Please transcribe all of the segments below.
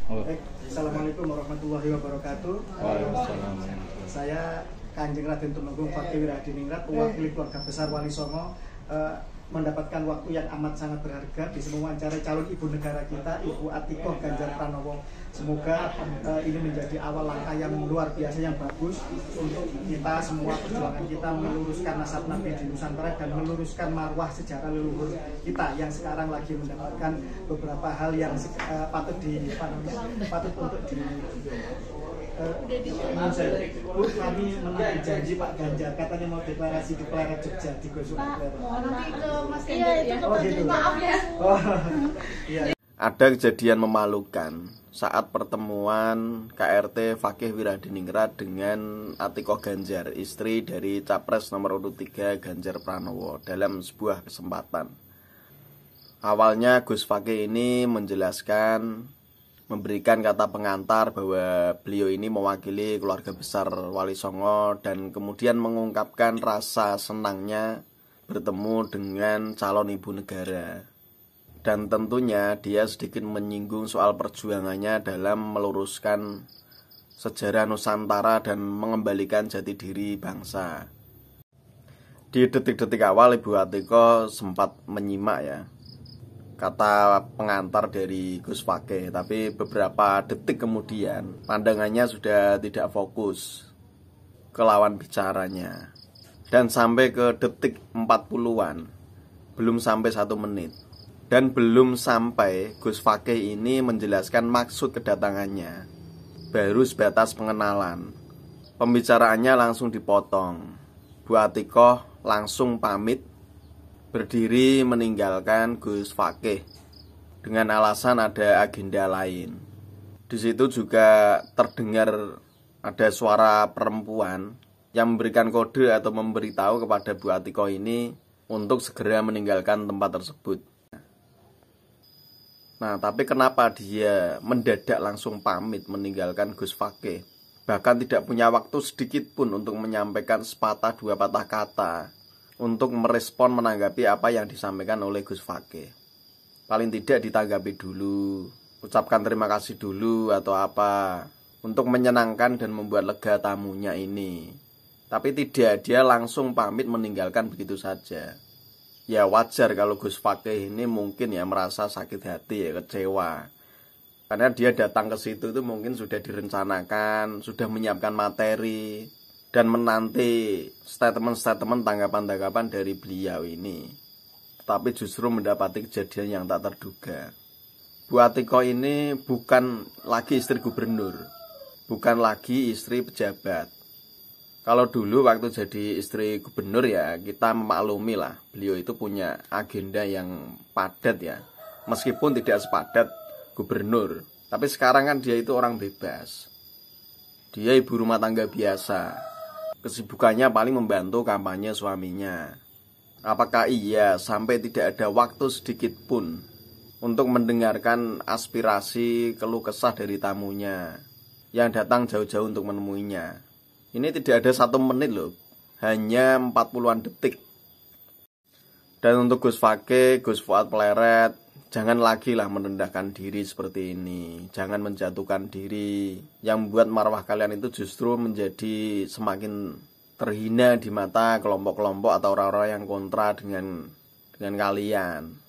Assalamualaikum warahmatullahi wabarakatuh. Waalaikumsalam. Saya Kanjeng Raden Tumenggung Fakih Wiradiningrat, mewakili keluarga besar Wali Songo, mendapatkan waktu yang amat sangat berharga bisa mewawancarai calon ibu negara kita, Ibu Atikoh Ganjar Pranowo. Semoga ini menjadi awal langkah yang luar biasa, yang bagus untuk kita semua, perjuangan kita meluruskan nasab Nabi di Nusantara dan meluruskan marwah sejarah leluhur kita yang sekarang lagi mendapatkan beberapa hal yang patut untuk di Bu, kami menunggu janji Pak Ganjar, katanya mau deklarasi di Pleret Jogja di Gusuk. Nanti ke Mas Ganjar ya. Oh gitu. Maaf ya. Oh, iya. Ada kejadian memalukan saat pertemuan KRT Fakih Wiradiningrat dengan Atikoh Ganjar, istri dari Capres nomor urut 3 Ganjar Pranowo, dalam sebuah kesempatan. Awalnya Gus Fakih ini menjelaskan, memberikan kata pengantar bahwa beliau ini mewakili keluarga besar Wali Songo, dan kemudian mengungkapkan rasa senangnya bertemu dengan calon ibu negara. Dan tentunya dia sedikit menyinggung soal perjuangannya dalam meluruskan sejarah Nusantara dan mengembalikan jati diri bangsa. Di detik-detik awal Ibu Atikoh sempat menyimak ya kata pengantar dari Gus Fakih, tapi beberapa detik kemudian pandangannya sudah tidak fokus ke lawan bicaranya. Dan sampai ke detik 40-an, belum sampai 1 menit, dan belum sampai Gus Fakih ini menjelaskan maksud kedatangannya, baru sebatas pengenalan, pembicaraannya langsung dipotong. Bu Atikoh langsung pamit, berdiri meninggalkan Gus Fakih dengan alasan ada agenda lain. Di situ juga terdengar ada suara perempuan yang memberikan kode atau memberitahu kepada Bu Atikoh ini untuk segera meninggalkan tempat tersebut. Nah, tapi kenapa dia mendadak langsung pamit meninggalkan Gus Fakih? Bahkan tidak punya waktu sedikit pun untuk menyampaikan sepatah dua patah kata untuk merespon, menanggapi apa yang disampaikan oleh Gus Fakih. Paling tidak ditanggapi dulu, ucapkan terima kasih dulu atau apa, untuk menyenangkan dan membuat lega tamunya ini. Tapi tidak, dia langsung pamit meninggalkan begitu saja. Ya wajar kalau Gus Fakih ini mungkin ya merasa sakit hati, ya kecewa. Karena dia datang ke situ itu mungkin sudah direncanakan, sudah menyiapkan materi, dan menanti statement-statement, tanggapan-tanggapan dari beliau ini. Tapi justru mendapati kejadian yang tak terduga. Bu Atikoh ini bukan lagi istri gubernur, bukan lagi istri pejabat. Kalau dulu waktu jadi istri gubernur ya kita memaklumi lah, beliau itu punya agenda yang padat ya, meskipun tidak sepadat gubernur. Tapi sekarang kan dia itu orang bebas, dia ibu rumah tangga biasa, kesibukannya paling membantu kampanye suaminya. Apakah iya sampai tidak ada waktu sedikit pun untuk mendengarkan aspirasi keluh kesah dari tamunya yang datang jauh-jauh untuk menemuinya? Ini tidak ada 1 menit loh, hanya 40-an detik. Dan untuk Gus Fakih, Gus Fuad Pleret, jangan lagi lah merendahkan diri seperti ini. Jangan menjatuhkan diri, yang membuat marwah kalian itu justru menjadi semakin terhina di mata kelompok-kelompok atau orang-orang yang kontra dengan kalian.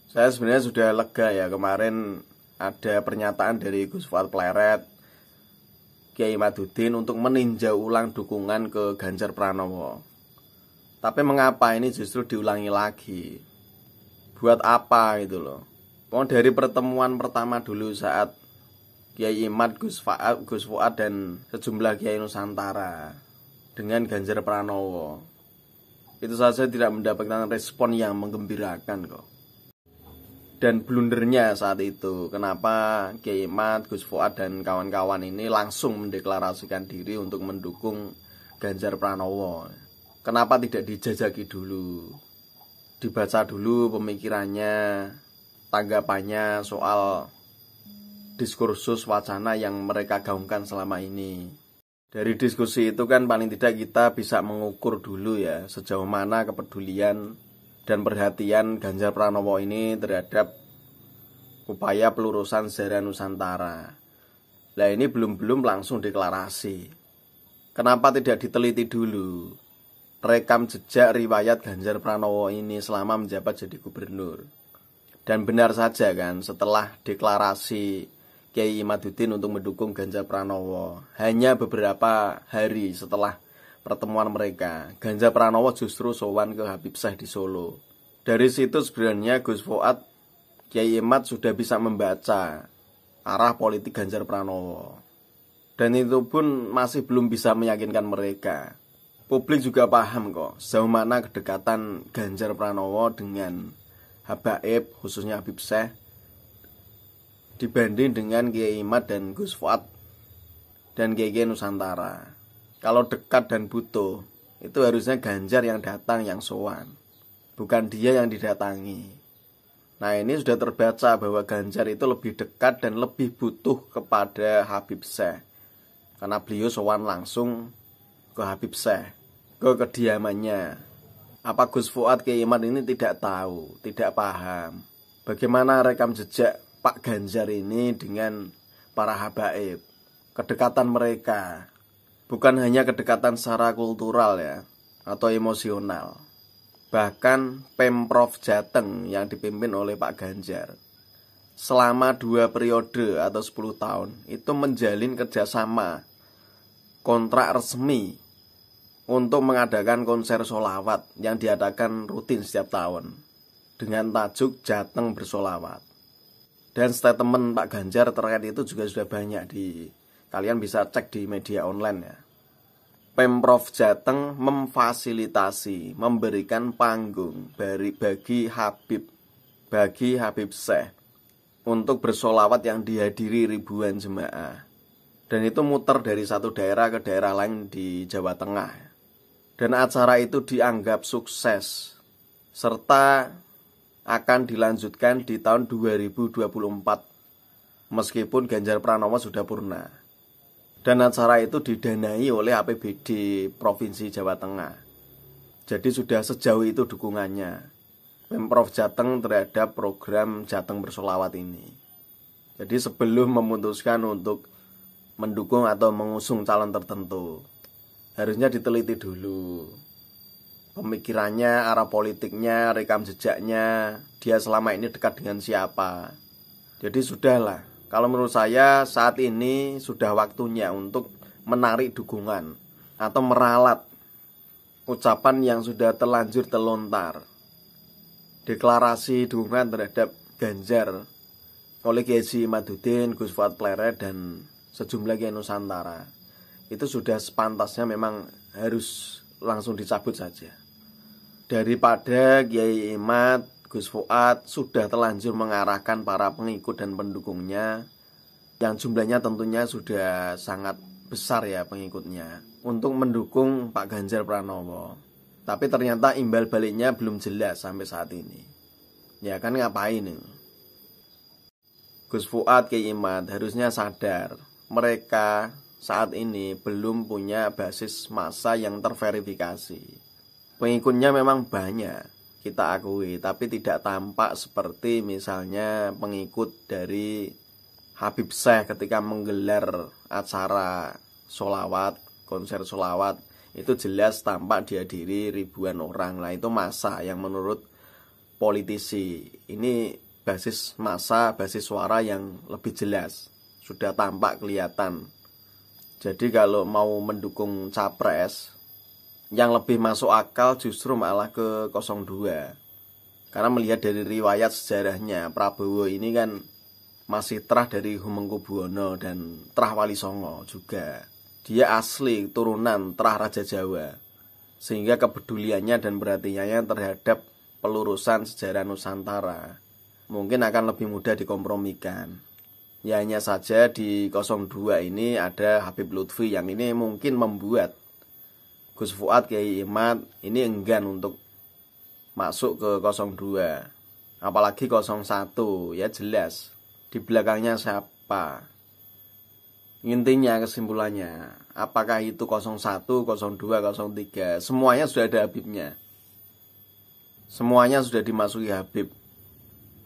Saya sebenarnya sudah lega ya, kemarin ada pernyataan dari Gus Fuad Pleret, Kiai Madudin, untuk meninjau ulang dukungan ke Ganjar Pranowo. Tapi mengapa ini justru diulangi lagi? Buat apa gitu loh? Dari pertemuan pertama dulu saat Kiai Imad, Gus Fuad dan sejumlah Kiai Nusantara dengan Ganjar Pranowo, itu saja tidak mendapatkan respon yang menggembirakan kok. Dan blundernya saat itu, kenapa Kiai Imad, Gus Fuad dan kawan-kawan ini langsung mendeklarasikan diri untuk mendukung Ganjar Pranowo? Kenapa tidak dijajaki dulu, dibaca dulu pemikirannya, tanggapannya soal diskursus wacana yang mereka gaungkan selama ini? Dari diskusi itu kan paling tidak kita bisa mengukur dulu ya, sejauh mana kepedulian dan perhatian Ganjar Pranowo ini terhadap upaya pelurusan sejarah Nusantara. Lah ini belum langsung deklarasi. Kenapa tidak diteliti dulu rekam jejak riwayat Ganjar Pranowo ini selama menjabat jadi gubernur? Dan benar saja kan, setelah deklarasi Kiai Imaduddin untuk mendukung Ganjar Pranowo, hanya beberapa hari setelah pertemuan mereka, Ganjar Pranowo justru sowan ke Habib Syekh di Solo. Dari situ sebenarnya Gus Fuad, Kiai Imad sudah bisa membaca arah politik Ganjar Pranowo. Dan itu pun masih belum bisa meyakinkan mereka. Publik juga paham kok sejauh mana kedekatan Ganjar Pranowo dengan habaib, khususnya Habib Syekh, dibanding dengan Kiai Imad dan Gus Fuad dan Kiai Nusantara. Kalau dekat dan butuh, itu harusnya Ganjar yang datang, yang sowan, bukan dia yang didatangi. Nah ini sudah terbaca bahwa Ganjar itu lebih dekat dan lebih butuh kepada Habib Syekh, karena beliau sowan langsung ke Habib Syekh, ke kediamannya. Apa Gus Fuad Kiai Imad ini tidak tahu, tidak paham bagaimana rekam jejak Pak Ganjar ini dengan para habaib. Kedekatan mereka bukan hanya kedekatan secara kultural ya, atau emosional. Bahkan Pemprov Jateng yang dipimpin oleh Pak Ganjar selama 2 periode atau 10 tahun itu menjalin kerjasama kontrak resmi untuk mengadakan konser sholawat yang diadakan rutin setiap tahun dengan tajuk Jateng Bersolawat. Dan statement Pak Ganjar terkait itu juga sudah banyak kalian bisa cek di media online ya. Pemprov Jateng memfasilitasi, memberikan panggung bagi Habib Syekh untuk bersolawat yang dihadiri ribuan jemaah. Dan itu muter dari satu daerah ke daerah lain di Jawa Tengah. Dan acara itu dianggap sukses, serta akan dilanjutkan di tahun 2024, meskipun Ganjar Pranowo sudah purna. Dan acara itu didanai oleh APBD Provinsi Jawa Tengah. Jadi sudah sejauh itu dukungannya Pemprov Jateng terhadap program Jateng Bersolawat ini. Jadi sebelum memutuskan untuk mendukung atau mengusung calon tertentu, harusnya diteliti dulu pemikirannya, arah politiknya, rekam jejaknya, dia selama ini dekat dengan siapa. Jadi sudahlah, kalau menurut saya saat ini sudah waktunya untuk menarik dukungan atau meralat ucapan yang sudah terlanjur terlontar. Deklarasi dukungan terhadap Ganjar oleh Kiai Imaduddin, Gus Fuad Pleret, dan sejumlah Kiai Nusantara itu sudah sepantasnya memang harus langsung dicabut saja. Daripada Kiai Imad, Gus Fuad sudah terlanjur mengarahkan para pengikut dan pendukungnya, yang jumlahnya tentunya sudah sangat besar ya pengikutnya, untuk mendukung Pak Ganjar Pranowo. Tapi ternyata imbal baliknya belum jelas sampai saat ini. Ya kan ngapain ini? Gus Fuad, Kiai Imad harusnya sadar mereka saat ini belum punya basis massa yang terverifikasi. Pengikutnya memang banyak, kita akui, tapi tidak tampak seperti misalnya pengikut dari Habib Syekh ketika menggelar acara sholawat, konser sholawat, itu jelas tampak dihadiri ribuan orang. Nah itu massa yang menurut politisi ini basis massa, basis suara yang lebih jelas, sudah tampak kelihatan. Jadi kalau mau mendukung capres, yang lebih masuk akal justru malah ke 02. Karena melihat dari riwayat sejarahnya, Prabowo ini kan masih terah dari Hamengkubuwono dan terah Wali Songo juga. Dia asli turunan terah Raja Jawa, sehingga kepeduliannya dan perhatiannya terhadap pelurusan sejarah Nusantara mungkin akan lebih mudah dikompromikan. Ya hanya saja di 02 ini ada Habib Lutfi yang ini mungkin membuat Gus Fuad, Kiai Imad ini enggan untuk masuk ke 02. Apalagi 01, ya jelas di belakangnya siapa. Intinya kesimpulannya, apakah itu 01, 02, 03, semuanya sudah ada Habibnya. Semuanya sudah dimasuki Habib.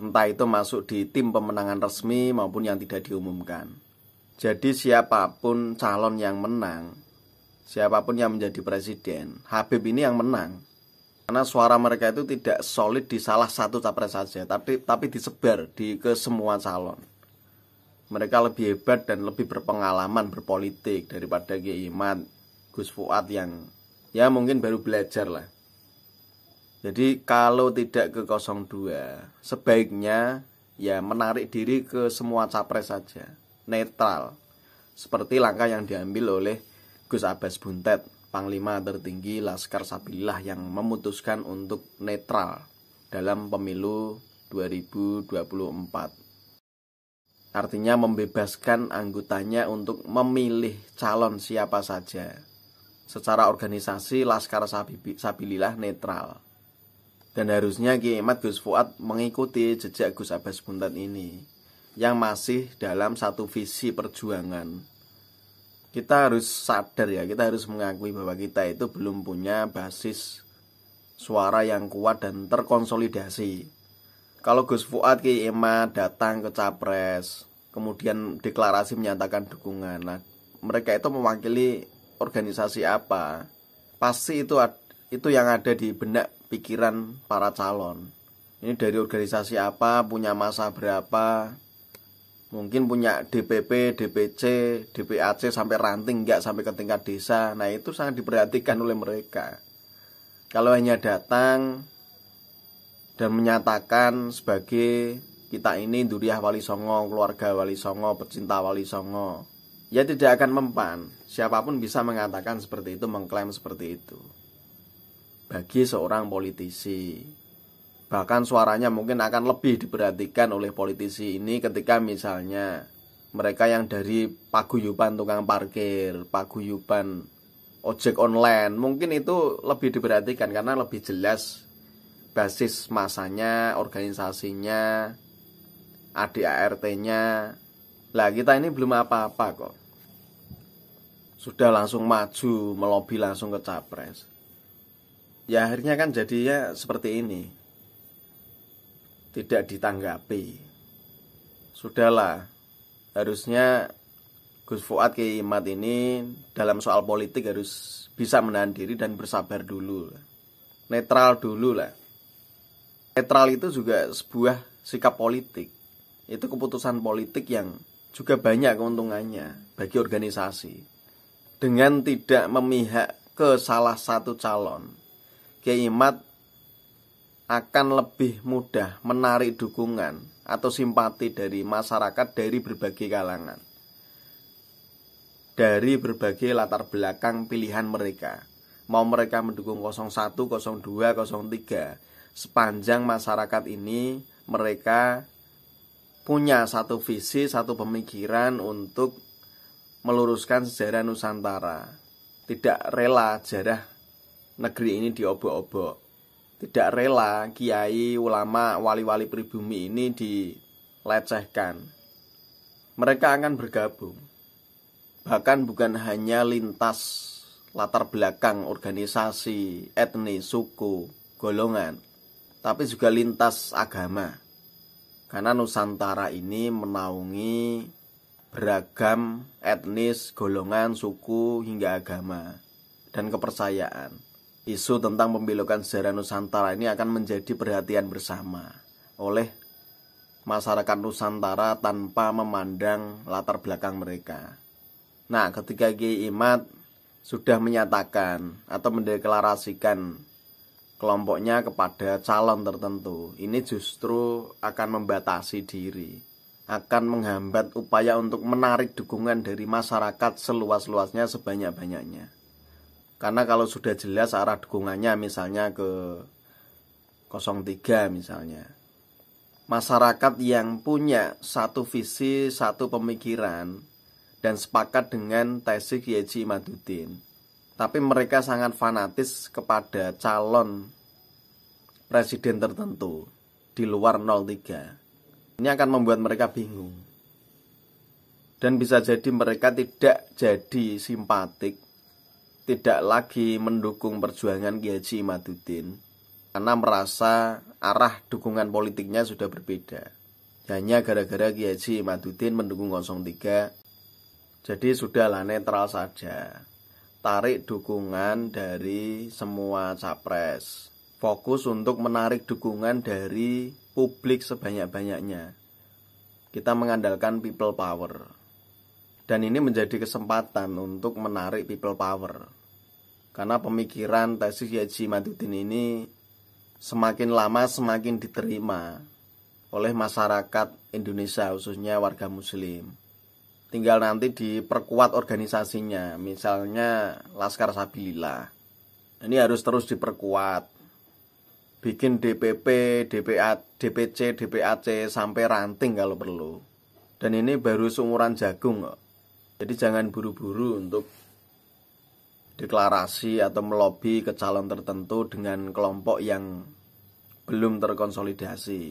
Entah itu masuk di tim pemenangan resmi maupun yang tidak diumumkan. Jadi siapapun calon yang menang, siapapun yang menjadi presiden, Habib ini yang menang. Karena suara mereka itu tidak solid di salah satu capres saja, tapi disebar ke semua calon. Mereka lebih hebat dan lebih berpengalaman berpolitik daripada Kiai Imad, Gus Fuad yang ya mungkin baru belajar lah. Jadi kalau tidak ke 02, sebaiknya ya menarik diri ke semua capres saja, netral. Seperti langkah yang diambil oleh Gus Abbas Buntet, Panglima tertinggi Laskar Sabilillah, yang memutuskan untuk netral dalam pemilu 2024. Artinya membebaskan anggotanya untuk memilih calon siapa saja. Secara organisasi Laskar Sabilillah netral. Dan harusnya Kiai Imad Gus Fuad mengikuti jejak Gus Abbas Buntet ini, yang masih dalam satu visi perjuangan. Kita harus sadar ya, kita harus mengakui bahwa kita itu belum punya basis suara yang kuat dan terkonsolidasi. Kalau Gus Fuad, Kiai Imad datang ke capres, kemudian deklarasi menyatakan dukungan, nah, mereka itu mewakili organisasi apa? Pasti itu yang ada di benak pikiran para calon. Ini dari organisasi apa, punya masa berapa, mungkin punya DPP, DPC, DPAC sampai ranting, enggak sampai ke tingkat desa. Nah itu sangat diperhatikan oleh mereka. Kalau hanya datang dan menyatakan sebagai kita ini Duriah Wali Songo, keluarga Wali Songo, pecinta Wali Songo, ya tidak akan mempan. Siapapun bisa mengatakan seperti itu, mengklaim seperti itu. Bagi seorang politisi, bahkan suaranya mungkin akan lebih diperhatikan oleh politisi ini ketika misalnya mereka yang dari paguyuban tukang parkir, paguyuban ojek online, mungkin itu lebih diperhatikan karena lebih jelas basis masanya, organisasinya, ADART-nya. Lah kita ini belum apa-apa kok, sudah langsung maju melobi langsung ke capres. Ya akhirnya kan jadinya seperti ini, tidak ditanggapi. Sudahlah, harusnya Gus Fuad, Kiai Imad ini dalam soal politik harus bisa menahan diri dan bersabar dulu. Netral dulu lah. Netral itu juga sebuah sikap politik. Itu keputusan politik yang juga banyak keuntungannya bagi organisasi. Dengan tidak memihak ke salah satu calon, Kiai Imad akan lebih mudah menarik dukungan atau simpati dari masyarakat dari berbagai kalangan, dari berbagai latar belakang pilihan mereka. Mau mereka mendukung 01, 02, 03, sepanjang masyarakat ini mereka punya satu visi, satu pemikiran untuk meluruskan sejarah Nusantara. Tidak rela sejarah negeri ini diobok-obok, tidak rela kiai, ulama, wali-wali pribumi ini dilecehkan. Mereka akan bergabung, bahkan bukan hanya lintas latar belakang organisasi, etnis, suku, golongan, tapi juga lintas agama. Karena Nusantara ini menaungi beragam etnis, golongan, suku, hingga agama dan kepercayaan. Isu tentang pembelokan sejarah Nusantara ini akan menjadi perhatian bersama oleh masyarakat Nusantara tanpa memandang latar belakang mereka. Nah, ketika Kiai Imad sudah menyatakan atau mendeklarasikan kelompoknya kepada calon tertentu, ini justru akan membatasi diri, akan menghambat upaya untuk menarik dukungan dari masyarakat seluas-luasnya, sebanyak-banyaknya. Karena kalau sudah jelas arah dukungannya misalnya ke 03 misalnya, masyarakat yang punya satu visi, satu pemikiran dan sepakat dengan tesis Kiai Haji Imaduddin, tapi mereka sangat fanatis kepada calon presiden tertentu di luar 03. Ini akan membuat mereka bingung. Dan bisa jadi mereka tidak jadi simpatik, tidak lagi mendukung perjuangan Kiai Haji Imaduddin karena merasa arah dukungan politiknya sudah berbeda. Hanya gara-gara Kiai Haji Imaduddin mendukung 03, Jadi sudahlah, netral saja. Tarik dukungan dari semua capres. Fokus untuk menarik dukungan dari publik sebanyak-banyaknya. Kita mengandalkan people power. Dan ini menjadi kesempatan untuk menarik people power. Karena pemikiran tesis Haji Imaduddin ini semakin lama semakin diterima oleh masyarakat Indonesia, khususnya warga muslim. Tinggal nanti diperkuat organisasinya, misalnya Laskar Sabilillah. Ini harus terus diperkuat. Bikin DPP, DPA, DPC, DPAC sampai ranting kalau perlu. Dan ini baru seumuran jagung kok. Jadi jangan buru-buru untuk deklarasi atau melobi ke calon tertentu dengan kelompok yang belum terkonsolidasi.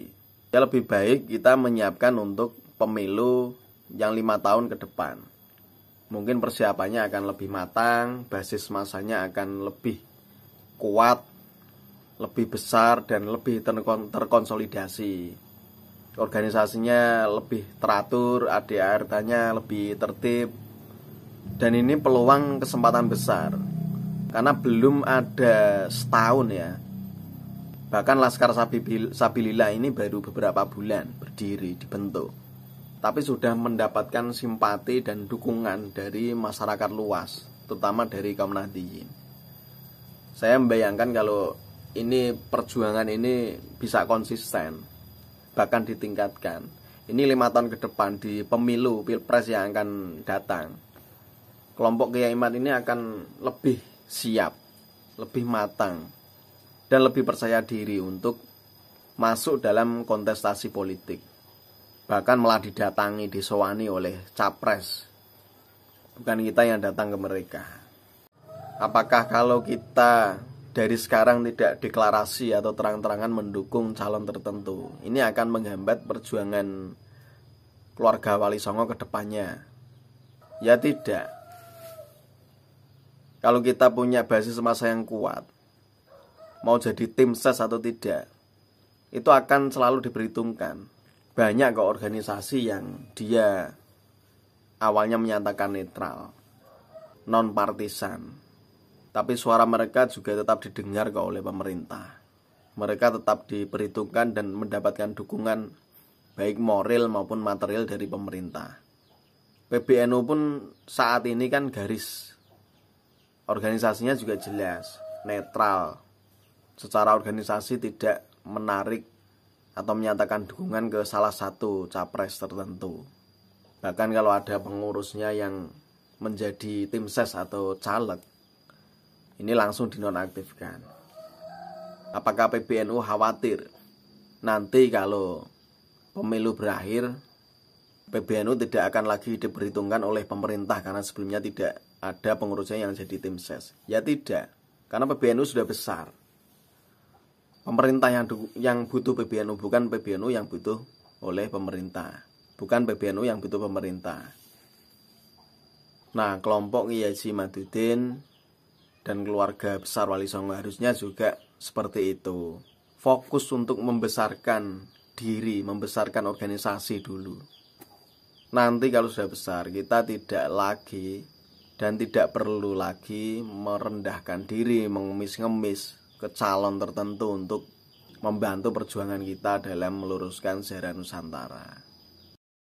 Ya lebih baik kita menyiapkan untuk pemilu yang 5 tahun ke depan. Mungkin persiapannya akan lebih matang, basis masanya akan lebih kuat, lebih besar, dan lebih terkonsolidasi. Organisasinya lebih teratur, ADART-nya lebih tertib. Dan ini peluang kesempatan besar. Karena belum ada setahun ya. Bahkan Laskar Sabilillah ini baru beberapa bulan berdiri, dibentuk. Tapi sudah mendapatkan simpati dan dukungan dari masyarakat luas, terutama dari kaum Nahdliyin. Saya membayangkan kalau ini perjuangan ini bisa konsisten, bahkan ditingkatkan. Ini 5 tahun ke depan di pemilu Pilpres yang akan datang, kelompok Kiai Imad ini akan lebih siap, lebih matang, dan lebih percaya diri untuk masuk dalam kontestasi politik. Bahkan malah didatangi, disowani oleh capres. Bukan kita yang datang ke mereka. Apakah kalau kita dari sekarang tidak deklarasi atau terang-terangan mendukung calon tertentu, ini akan menghambat perjuangan keluarga Wali Songo ke depannya? Ya tidak. Kalau kita punya basis massa yang kuat, mau jadi tim ses atau tidak, itu akan selalu diperhitungkan. Banyak kok organisasi yang dia awalnya menyatakan netral, non partisan, tapi suara mereka juga tetap didengar kok oleh pemerintah. Mereka tetap diperhitungkan dan mendapatkan dukungan baik moral maupun material dari pemerintah. PBNU pun saat ini kan garis organisasinya juga jelas, netral. Secara organisasi tidak menarik atau menyatakan dukungan ke salah satu capres tertentu. Bahkan kalau ada pengurusnya yang menjadi tim ses atau caleg, ini langsung dinonaktifkan. Apakah PBNU khawatir nanti kalau pemilu berakhir, PBNU tidak akan lagi diperhitungkan oleh pemerintah karena sebelumnya tidak ada pengurusnya yang jadi tim ses? Ya tidak, karena PBNU sudah besar. Pemerintah yang butuh PBNU, bukan PBNU yang butuh oleh pemerintah, bukan PBNU yang butuh pemerintah. Nah, kelompok Kiai Haji Imaduddin dan keluarga besar Wali Songo harusnya juga seperti itu. Fokus untuk membesarkan diri, membesarkan organisasi dulu. Nanti kalau sudah besar, kita tidak lagi dan tidak perlu lagi merendahkan diri, mengemis-ngemis ke calon tertentu untuk membantu perjuangan kita dalam meluruskan sejarah Nusantara.